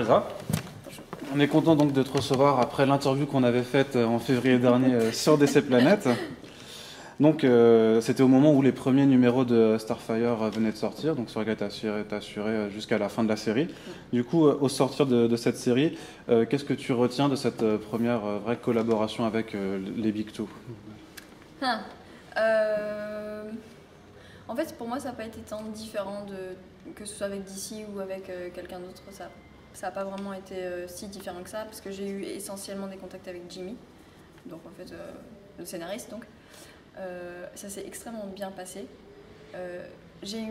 Elsa. On est content donc de te recevoir après l'interview qu'on avait faite en février dernier sur DC Planet. Donc c'était au moment où les premiers numéros de Starfire venaient de sortir, donc sur lequel tu as assuré jusqu'à la fin de la série. Du coup, au sortir de cette série, qu'est-ce que tu retiens de cette première vraie collaboration avec les Big Two? En fait, pour moi, ça n'a pas été tant différent que ce soit avec DC ou avec quelqu'un d'autre. Ça n'a pas vraiment été si différent que ça, parce que j'ai eu essentiellement des contacts avec Jimmy, donc en fait, le scénariste. Donc. Ça s'est extrêmement bien passé. J'ai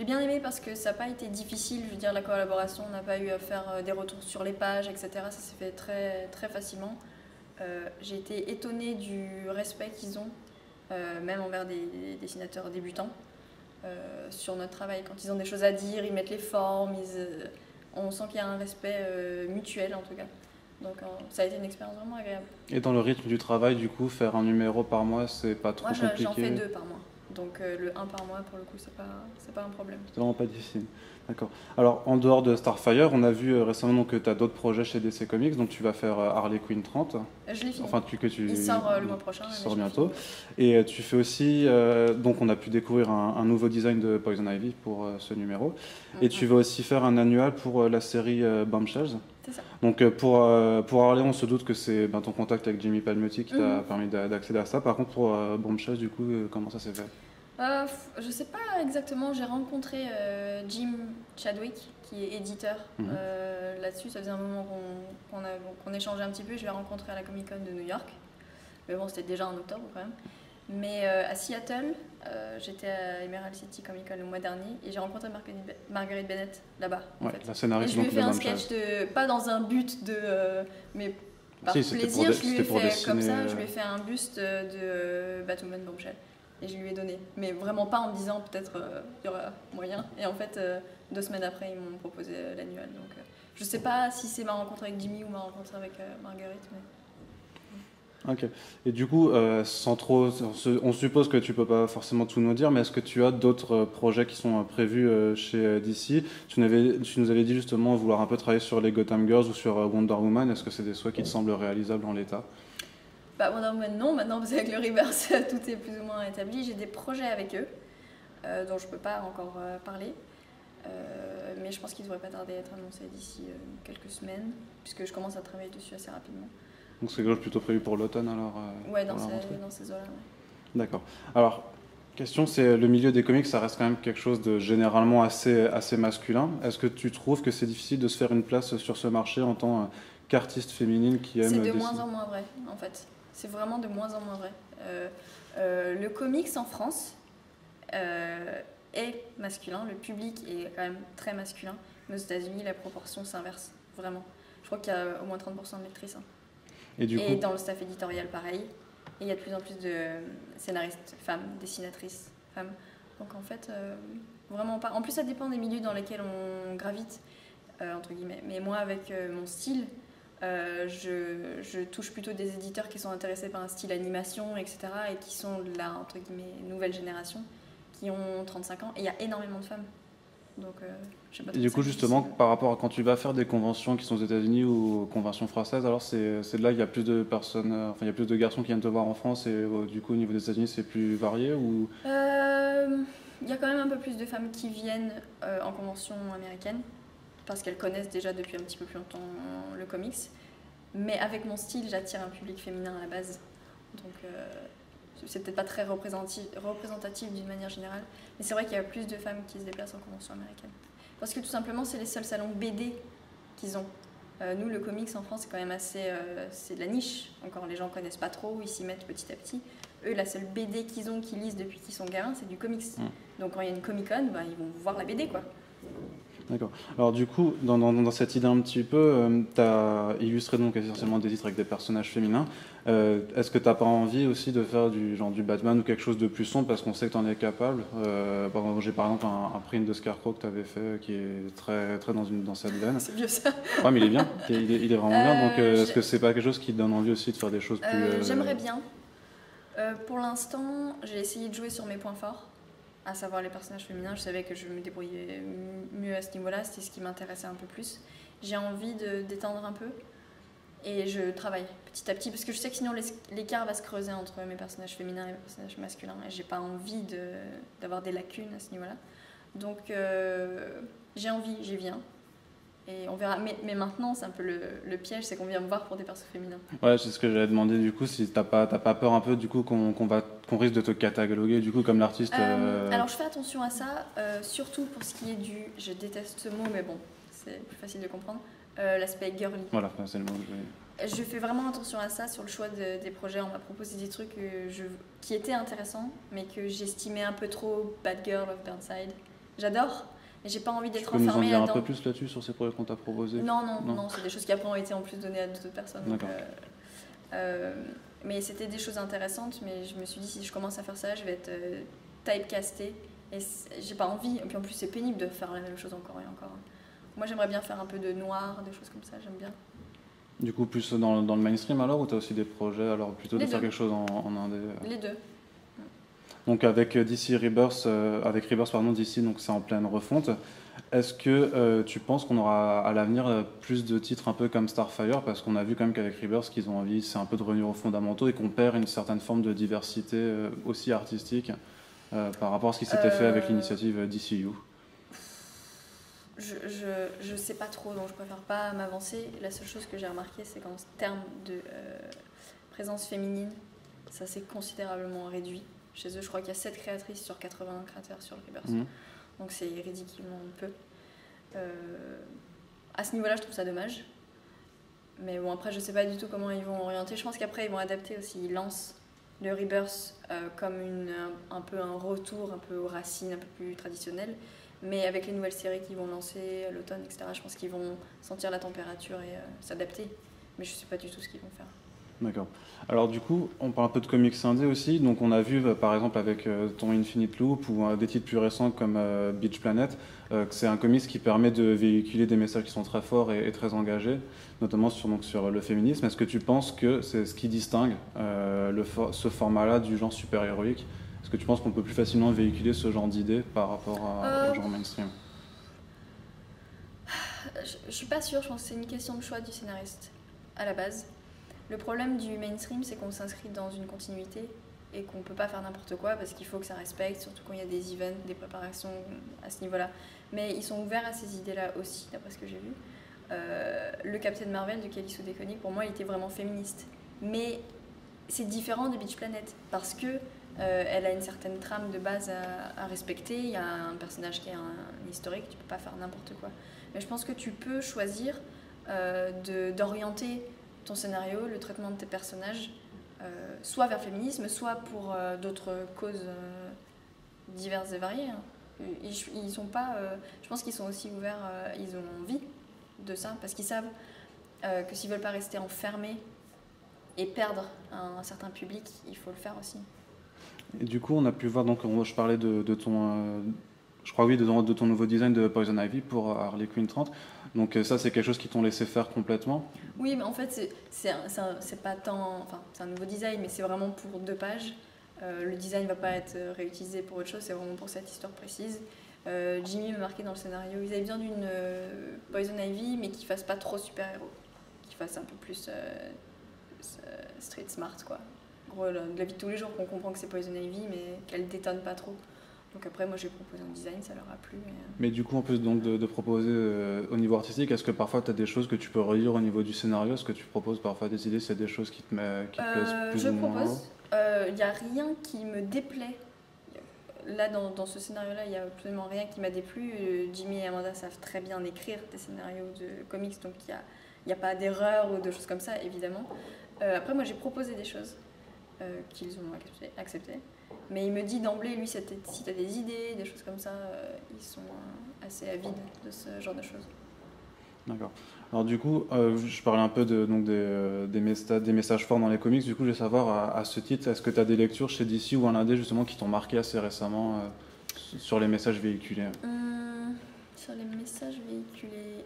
bien aimé parce que ça n'a pas été difficile, je veux dire, la collaboration, on n'a pas eu à faire des retours sur les pages, etc. Ça s'est fait très, très facilement. J'ai été étonnée du respect qu'ils ont, même envers des dessinateurs débutants, sur notre travail. Quand ils ont des choses à dire, ils mettent les formes, on sent qu'il y a un respect mutuel en tout cas. Donc ça a été une expérience vraiment agréable. Et dans le rythme du travail, du coup, faire un numéro par mois, c'est pas trop compliqué? Moi, j'en fais 2 par mois. Donc le 1 par mois, pour le coup, c'est pas un problème. C'est vraiment pas difficile. D'accord. Alors, en dehors de Starfire, on a vu récemment que tu as d'autres projets chez DC Comics. Donc, tu vas faire Harley Quinn 30. Je l'ai fini. Enfin, il sort le mois prochain. Il sort bientôt. Et tu fais aussi... donc, on a pu découvrir un nouveau design de Poison Ivy pour ce numéro. Et tu vas aussi faire un annual pour la série Bombshells. C'est ça. Donc, pour Harley, on se doute que c'est ton contact avec Jimmy Palmiotti qui t'a permis d'accéder à ça. Par contre, pour Bombshells, du coup, comment ça s'est fait? Je sais pas exactement, j'ai rencontré Jim Chadwick qui est éditeur là-dessus, ça faisait un moment qu'on échangeait un petit peu, je l'ai rencontré à la Comic Con de New York, mais bon c'était déjà en octobre quand même. Mais à Seattle, j'étais à Emerald City Comic Con le mois dernier et j'ai rencontré Marguerite Bennett là-bas. Ouais, en fait. La scénariste. Et je lui ai fait un sketch, pas dans un but mais par plaisir, je lui ai fait comme ça, je lui ai fait un buste de Batwoman Bombshell. Et je lui ai donné, mais vraiment pas en me disant peut-être il y aura moyen. Et en fait, 2 semaines après, ils m'ont proposé l'annual. Donc je sais pas si c'est ma rencontre avec Jimmy ou ma rencontre avec Marguerite. Mais... Ok. Et du coup, sans trop, on suppose que tu peux pas forcément tout nous dire, mais est-ce que tu as d'autres projets qui sont prévus chez DC? Tu nous avais dit justement vouloir un peu travailler sur les Gotham Girls ou sur Wonder Woman. Est-ce que c'est des souhaits qui te semblent réalisables en l'état? Wonder Woman non, maintenant parce qu'avec le Reverse tout est plus ou moins établi. J'ai des projets avec eux dont je peux pas encore parler, mais je pense qu'ils devraient pas tarder à être annoncés d'ici quelques semaines, puisque je commence à travailler dessus assez rapidement. Donc c'est quelque chose plutôt prévu pour l'automne alors? Ouais, dans ces eaux-là. Ouais. D'accord. Alors, question, c'est le milieu des comics, ça reste quand même quelque chose de généralement assez masculin. Est-ce que tu trouves que c'est difficile de se faire une place sur ce marché en tant qu'artiste féminine qui aime... C'est de moins en moins vrai, en fait. C'est vraiment de moins en moins vrai. Le comics en France est masculin, le public est quand même très masculin, mais aux États-Unis, la proportion s'inverse, vraiment. Je crois qu'il y a au moins 30% de lectrices. Hein. Et dans le staff éditorial, pareil. Et il y a de plus en plus de scénaristes femmes, dessinatrices femmes. Donc en fait, vraiment pas. En plus, ça dépend des milieux dans lesquels on gravite, entre guillemets. Mais moi, avec mon style, je touche plutôt des éditeurs qui sont intéressés par un style animation, etc. et qui sont de la, entre guillemets, nouvelle génération, qui ont 35 ans. Et il y a énormément de femmes. Donc, je sais pas. Et du coup, justement, par rapport à quand tu vas faire des conventions qui sont aux États-Unis ou conventions françaises, alors c'est de là qu'il y a plus de personnes, enfin il y a plus de garçons qui viennent te voir en France et du coup au niveau des États-Unis c'est plus varié ou? Il y a quand même un peu plus de femmes qui viennent en convention américaine parce qu'elles connaissent déjà depuis un petit peu plus longtemps le comics. Mais avec mon style, j'attire un public féminin à la base. Donc c'est peut-être pas très représentatif d'une manière générale. Mais c'est vrai qu'il y a plus de femmes qui se déplacent en convention américaine. Parce que tout simplement, c'est les seuls salons BD qu'ils ont. Nous, le comics en France, c'est quand même assez... c'est de la niche. Encore, les gens connaissent pas trop, ils s'y mettent petit à petit. Eux, la seule BD qu'ils ont, qu'ils lisent depuis qu'ils sont gamins, c'est du comics. Donc quand il y a une Comic-Con, ils vont voir la BD, quoi. D'accord. Alors du coup, dans cette idée un petit peu, tu as illustré donc essentiellement des titres avec des personnages féminins. Est-ce que tu n'as pas envie aussi de faire du Batman ou quelque chose de plus sombre parce qu'on sait que tu en es capable? J'ai par exemple un print de Scarecrow que tu avais fait qui est très, très dans cette veine. C'est vieux ça. Ouais, mais il est bien, il est vraiment bien. Donc est-ce que c'est pas quelque chose qui te donne envie aussi de faire des choses plus... J'aimerais bien. Pour l'instant, j'ai essayé de jouer sur mes points forts. à savoir les personnages féminins. Je savais que je me débrouillais mieux à ce niveau-là, c'était ce qui m'intéressait un peu plus. J'ai envie d'étendre un peu et je travaille petit à petit parce que je sais que sinon l'écart va se creuser entre mes personnages féminins et mes personnages masculins et j'ai pas envie d'avoir des lacunes à ce niveau-là. Donc j'ai envie, j'y viens. Et on verra. Mais maintenant, c'est un peu le piège, c'est qu'on vient me voir pour des persos féminins. Ouais, c'est ce que j'allais demander du coup, si t'as pas peur un peu du coup qu'on risque de te cataloguer du coup comme l'artiste. Alors je fais attention à ça, surtout pour ce qui est du, je déteste ce mot, mais bon, c'est plus facile de comprendre, l'aspect girly. Voilà, c'est le mot que je fais vraiment attention à ça sur le choix des projets. On m'a proposé des trucs qui étaient intéressants, mais que j'estimais un peu trop bad girl of Burnside. J'adore. Mais j'ai pas envie d'être enfermée là-dedans. Tu peux nous en dire un peu plus là-dessus sur ces projets qu'on t'a proposés? Non, c'est des choses qui après ont été en plus données à d'autres personnes. Donc, mais c'était des choses intéressantes, mais je me suis dit si je commence à faire ça, je vais être typecastée et j'ai pas envie. Et puis en plus c'est pénible de faire la même chose encore et encore. Moi j'aimerais bien faire un peu de noir, des choses comme ça, j'aime bien. Du coup plus dans le mainstream alors, ou t'as aussi des projets alors plutôt de faire quelque chose en indé? Les deux. Donc avec DC Rebirth, DC, donc c'est en pleine refonte. Est-ce que tu penses qu'on aura à l'avenir plus de titres un peu comme Starfire, parce qu'on a vu quand même qu'avec Rebirth, qu'ils ont envie, c'est un peu de revenir aux fondamentaux et qu'on perd une certaine forme de diversité aussi artistique par rapport à ce qui s'était fait avec l'initiative DCU? Je sais pas trop, donc je préfère pas m'avancer. La seule chose que j'ai remarqué, c'est qu'en termes de présence féminine, ça s'est considérablement réduit. Chez eux, je crois qu'il y a 7 créatrices sur 80 créateurs sur le Rebirth. Donc c'est ridiculement peu. À ce niveau-là, je trouve ça dommage. Mais bon, après, je sais pas du tout comment ils vont orienter. Je pense qu'après, ils vont adapter aussi. Ils lancent le Rebirth comme un peu un retour un peu aux racines, un peu plus traditionnelles. Mais avec les nouvelles séries qu'ils vont lancer à l'automne, etc., je pense qu'ils vont sentir la température et s'adapter. Mais je sais pas du tout ce qu'ils vont faire. D'accord. Alors du coup, on parle un peu de comics indé aussi. Donc on a vu par exemple avec ton Infinite Loop ou des titres plus récents comme Beach Planet, que c'est un comics qui permet de véhiculer des messages qui sont très forts et très engagés, notamment sur le féminisme. Est-ce que tu penses que c'est ce qui distingue ce format-là du genre super-héroïque? Est-ce que tu penses qu'on peut plus facilement véhiculer ce genre d'idées par rapport au genre mainstream? Je suis pas sûre, je pense que c'est une question de choix du scénariste à la base. Le problème du mainstream, c'est qu'on s'inscrit dans une continuité et qu'on ne peut pas faire n'importe quoi parce qu'il faut que ça respecte, surtout quand il y a des events, des préparations à ce niveau-là. Mais ils sont ouverts à ces idées-là aussi, d'après ce que j'ai vu. Le Captain Marvel de Kelly Sue DeConnick, pour moi, il était vraiment féministe. Mais c'est différent de Beach Planet parce que elle a une certaine trame de base à respecter. Il y a un personnage qui est un historique, tu ne peux pas faire n'importe quoi. Mais je pense que tu peux choisir d'orienter ton scénario, le traitement de tes personnages, soit vers le féminisme, soit pour d'autres causes diverses et variées. Ils sont pas, je pense qu'ils sont aussi ouverts, ils ont envie de ça, parce qu'ils savent que s'ils ne veulent pas rester enfermés et perdre un certain public, il faut le faire aussi. Et du coup, on a pu voir, donc je parlais de ton... je crois oui, de ton nouveau design de Poison Ivy pour Harley Quinn 30. Donc ça, c'est quelque chose qu'ils t'ont laissé faire complètement? Oui, mais en fait, c'est pas tant... Enfin, c'est un nouveau design, mais c'est vraiment pour 2 pages. Le design ne va pas être réutilisé pour autre chose, c'est vraiment pour cette histoire précise. Jimmy m'a marqué dans le scénario, ils avaient besoin d'une Poison Ivy, mais qui fasse pas trop super-héros. Qui fasse un peu plus street smart, quoi. En gros, de la vie de tous les jours, qu'on comprend que c'est Poison Ivy, mais qu'elle détonne pas trop. Donc après, moi, j'ai proposé un design, ça leur a plu. Mais du coup, en plus donc, de proposer au niveau artistique, est-ce que parfois tu as des choses que tu peux relire au niveau du scénario? Est-ce que tu proposes parfois des idées, c'est des choses qui te plaisent plus ou moins? Je propose. Il n'y a rien qui me déplaît. Là, dans ce scénario-là, il n'y a absolument rien qui m'a déplu. Jimmy et Amanda savent très bien écrire des scénarios de comics, donc il n'y a pas d'erreur ou de choses comme ça, évidemment. Après, moi, j'ai proposé des choses qu'ils ont acceptées. Mais il me dit d'emblée, lui, si tu as des idées, des choses comme ça, ils sont assez avides de ce genre de choses. D'accord. Alors du coup, je parlais un peu des messages forts dans les comics. Du coup, je vais savoir, à ce titre, est-ce que tu as des lectures chez DC ou en indé justement qui t'ont marqué assez récemment sur les messages véhiculés? Sur les messages véhiculés...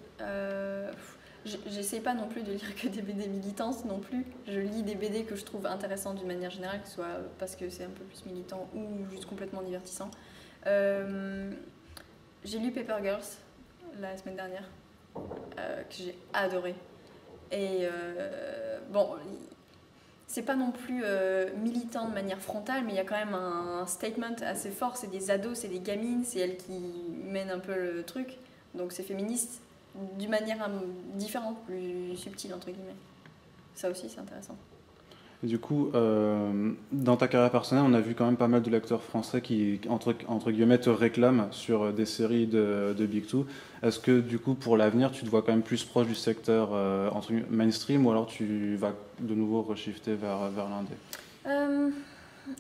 J'essaie pas non plus de lire que des BD militantes non plus. Je lis des BD que je trouve intéressantes d'une manière générale, que ce soit parce que c'est un peu plus militant ou juste complètement divertissant. J'ai lu Paper Girls la semaine dernière, que j'ai adoré. Et bon, c'est pas non plus militant de manière frontale, mais il y a quand même un statement assez fort. C'est des ados, c'est des gamines, c'est elles qui mènent un peu le truc. Donc c'est féministe d'une manière différente, plus subtile entre guillemets. Ça aussi c'est intéressant. Et du coup, dans ta carrière personnelle, on a vu quand même pas mal de lecteurs français qui, entre guillemets, te réclament sur des séries de Big Two. Est-ce que, du coup, pour l'avenir, tu te vois quand même plus proche du secteur mainstream ou alors tu vas de nouveau reshifter vers l'indé?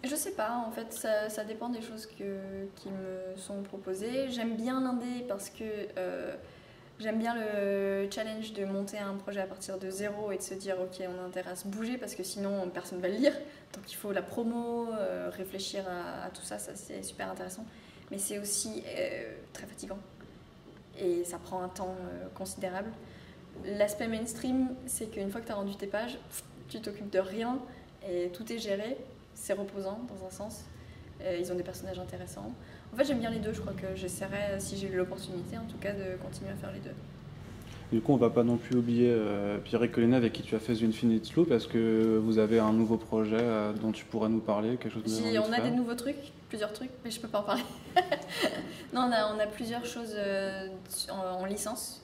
Je sais pas, en fait, ça dépend des choses qui me sont proposées. J'aime bien l'indé parce que j'aime bien le challenge de monter un projet à partir de zéro et de se dire ok, on a intérêt à se bouger parce que sinon personne ne va le lire. Donc il faut la promo, réfléchir à tout ça, ça c'est super intéressant. Mais c'est aussi très fatigant et ça prend un temps considérable. L'aspect mainstream, c'est qu'une fois que tu as rendu tes pages, tu t'occupes de rien et tout est géré. C'est reposant dans un sens. Ils ont des personnages intéressants. En fait, j'aime bien les deux. Je crois que j'essaierai, si j'ai eu l'opportunité, en tout cas, de continuer à faire les deux. Du coup, on ne va pas non plus oublier Pierrick Collinet avec qui tu as fait The Infinite Loop. Est-ce que vous avez un nouveau projet dont tu pourrais nous parler, quelque chose de On a des nouveaux trucs, plusieurs trucs, mais je ne peux pas en parler. Non, on a plusieurs choses en licence,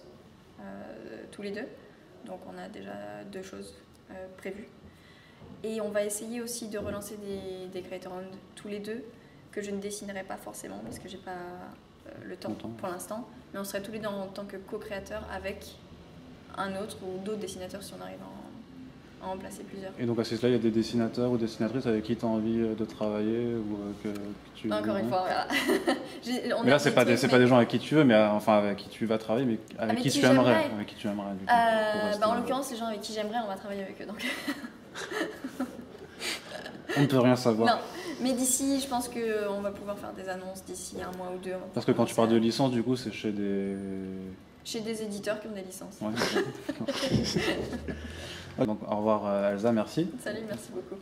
tous les deux. Donc on a déjà 2 choses prévues. Et on va essayer aussi de relancer des Creator Round tous les deux, que je ne dessinerai pas forcément parce que j'ai pas le temps pour l'instant. Mais on serait tous les deux en tant que co-créateurs avec un autre ou d'autres dessinateurs si on arrive à en placer plusieurs. Et donc à ce stade, il y a des dessinateurs ou dessinatrices avec qui tu as envie de travailler ou que tu... Encore une fois, voilà. Mais là, c'est pas des gens avec qui tu veux, mais enfin avec qui tu vas travailler, mais avec qui tu aimerais. Avec qui tu aimerais du coup, en l'occurrence, les gens avec qui j'aimerais, on va travailler avec eux. Donc. On ne peut rien savoir. Non, mais d'ici, je pense qu'on va pouvoir faire des annonces d'ici un mois ou 2. Parce que quand tu parles de licence, du coup, c'est chez des... Chez des éditeurs qui ont des licences. Ouais. Donc au revoir Elsa, merci. Salut, merci beaucoup.